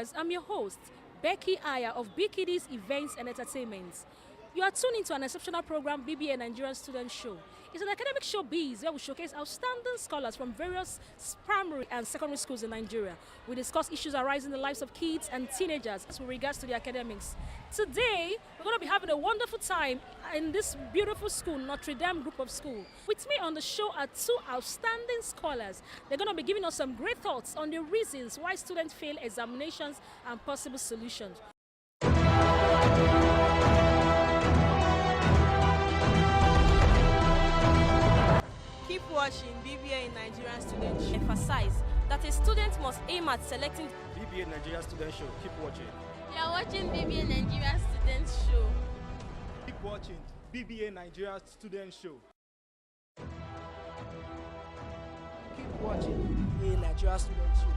viewers, I'm your host, Becky Aya of BKD's Events and Entertainment. You are tuned into an exceptional program, BBA Nigerian Student Show. It's an academic showbiz where we showcase outstanding scholars from various primary and secondary schools in Nigeria. We discuss issues arising in the lives of kids and teenagers with regards to the academics. Today, we're going to be having a wonderful time in this beautiful school, Notredame Group of Schools. With me on the show are two outstanding scholars. They're going to be giving us some great thoughts on the reasons why students fail examinations and possible solutions. Keep watching BBA in Nigerian Student Show. Emphasize that a student must aim at selecting BBA Nigerian Student Show. Keep watching. You are watching BBA Nigerian Student Show. Keep watching BBA Nigerian Student Show. Keep watching BBA Nigerian Student Show.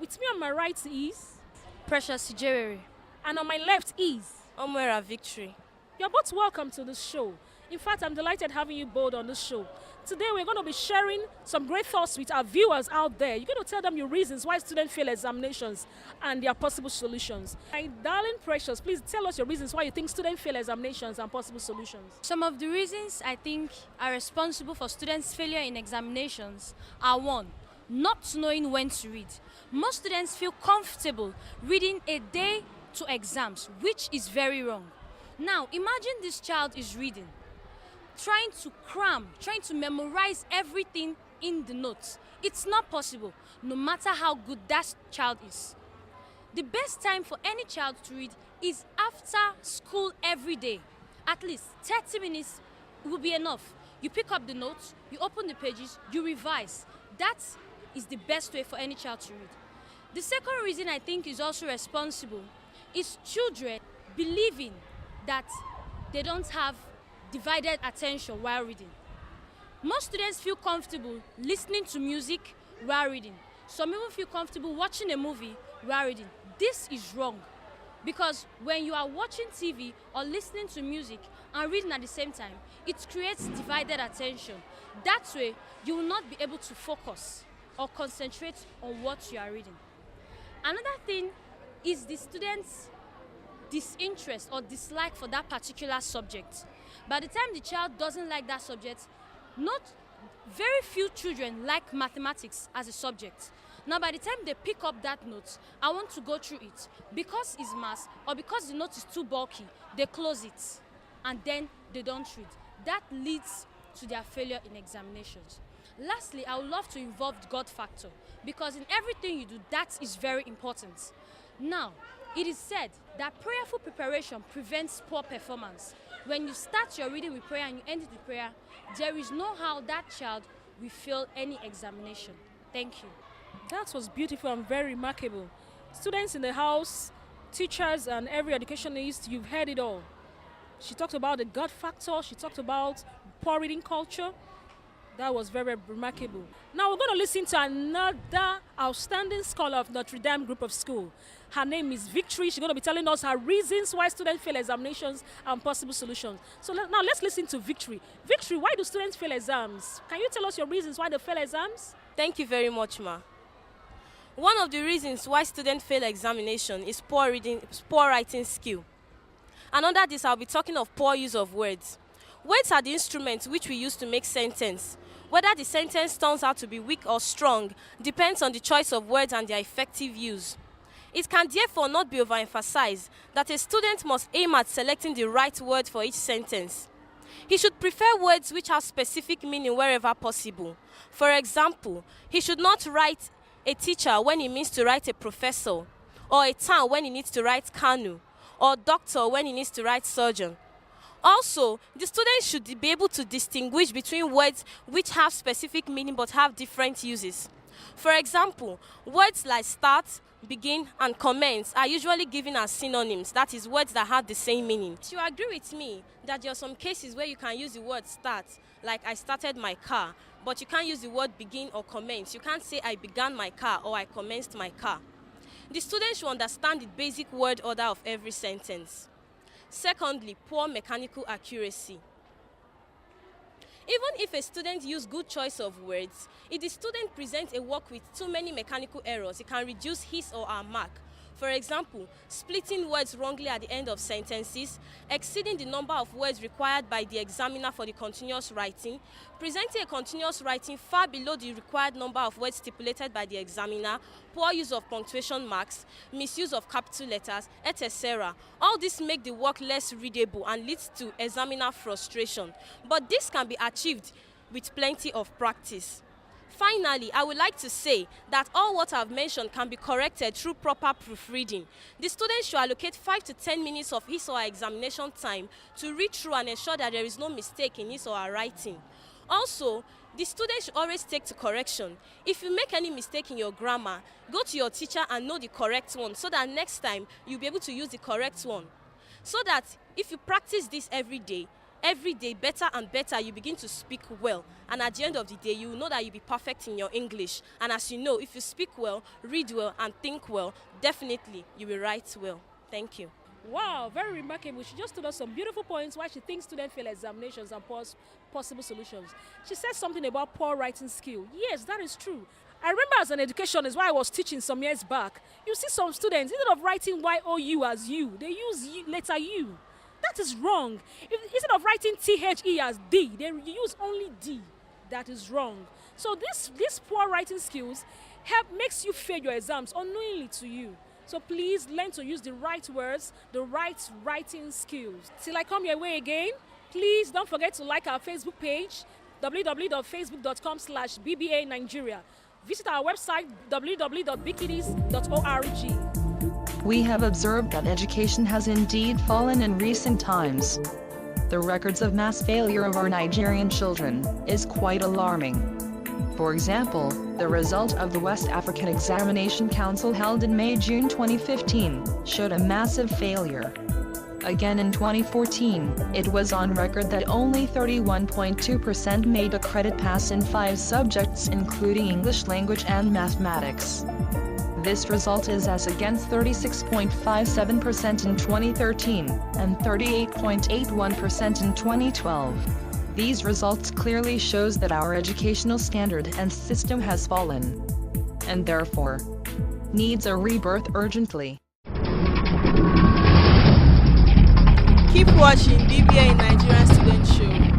With me on my right is, Precious Ijewere, and on my left is, Omwera Victory. you're both welcome to this show. In fact, I'm delighted having you both on this show. Today, we're going to be sharing some great thoughts with our viewers out there. You're going to tell them your reasons why students fail examinations and their possible solutions. My darling Precious, please tell us your reasons why you think students fail examinations and possible solutions. Some of the reasons I think are responsible for students' failure in examinations are: one, not knowing when to read. Most students feel comfortable reading a day to exams, which is very wrong. Now, imagine this child is reading, trying to cram, trying to memorize everything in the notes. It's not possible, no matter how good that child is. The best time for any child to read is after school every day. At least 30 minutes will be enough. You pick up the notes, you open the pages, you revise. That is the best way for any child to read. The second reason I think is also responsible is children believing that they don't have divided attention while reading. Most students feel comfortable listening to music while reading. Some even feel comfortable watching a movie while reading. This is wrong, because when you are watching TV or listening to music and reading at the same time, it creates divided attention. That way, you will not be able to focus or concentrate on what you are reading. Another thing is the students' disinterest or dislike for that particular subject. By the time the child doesn't like that subject, very few children like mathematics as a subject. Now, by the time they pick up that note, I want to go through it. Because it's math or because the note is too bulky, they close it and then they don't read. That leads to their failure in examinations. Lastly, I would love to involve the God factor, because in everything you do, that is very important. Now, it is said that prayerful preparation prevents poor performance. When you start your reading with prayer and you end it with prayer, there is no how that child will fail any examination. Thank you. That was beautiful and very remarkable. Students in the house, teachers, and every educationist, you've heard it all. She talked about the God factor. She talked about poor reading culture. That was very remarkable. Now we're going to listen to another outstanding scholar of Notredame Group of Schools. Her name is Victory. She's going to be telling us her reasons why students fail examinations and possible solutions. So now let's listen to Victory. Victory, why do students fail exams? Can you tell us your reasons why they fail exams? Thank you very much, ma. One of the reasons why students fail examination is poor writing skill. And under this, I'll be talking of poor use of words. Words are the instruments which we use to make sentence. Whether the sentence turns out to be weak or strong depends on the choice of words and their effective use. It can therefore not be overemphasized that a student must aim at selecting the right word for each sentence. He should prefer words which have specific meaning wherever possible. For example, he should not write a teacher when he means to write a professor, or a town when he needs to write Kanu, or doctor when he needs to write surgeon. Also, the students should be able to distinguish between words which have specific meaning but have different uses. For example, words like start, begin, and commence are usually given as synonyms, that is, words that have the same meaning. Do you agree with me that there are some cases where you can use the word start, like I started my car, but you can't use the word begin or commence? You can't say I began my car or I commenced my car. The students should understand the basic word order of every sentence. Secondly, poor mechanical accuracy. Even if a student uses good choice of words, if the student presents a work with too many mechanical errors, it can reduce his or her mark. For example, splitting words wrongly at the end of sentences, exceeding the number of words required by the examiner for the continuous writing, presenting a continuous writing far below the required number of words stipulated by the examiner, poor use of punctuation marks, misuse of capital letters, etc. All this make the work less readable and leads to examiner frustration. But this can be achieved with plenty of practice. Finally, I would like to say that all what I've mentioned can be corrected through proper proofreading. The student should allocate 5 to 10 minutes of his or her examination time to read through and ensure that there is no mistake in his or her writing. Also, the student should always take to correction. If you make any mistake in your grammar, go to your teacher and know the correct one so that next time you'll be able to use the correct one. So that if you practice this every day, better and better, you begin to speak well. And at the end of the day, you will know that you'll be perfect in your English. And as you know, if you speak well, read well, and think well, definitely you will write well. Thank you. Wow, very remarkable. She just told us some beautiful points why she thinks students fail examinations and possible solutions. She said something about poor writing skill. Yes, that is true. I remember as an educationist, while I was teaching some years back, you see some students, instead of writing Y-O-U as you, they use letter U. That is wrong. Instead of writing T-H-E as D, they use only D. That is wrong. So this poor writing skills makes you fail your exams unknowingly to you. So please learn to use the right words, the right writing skills. Till I come your way again, please don't forget to like our Facebook page, www.facebook.com/BBA Nigeria. Visit our website, www.bkiddies.org. We have observed that education has indeed fallen in recent times. The records of mass failure of our Nigerian children is quite alarming. For example, the result of the West African Examination Council held in May-June 2015 showed a massive failure. Again in 2014, it was on record that only 31.2% made a credit pass in 5 subjects including English language and mathematics. This result is as against 36.57% in 2013 and 38.81% in 2012. These results clearly shows that our educational standard and system has fallen, and therefore needs a rebirth urgently. Keep watching BBA Nigerian Student Show.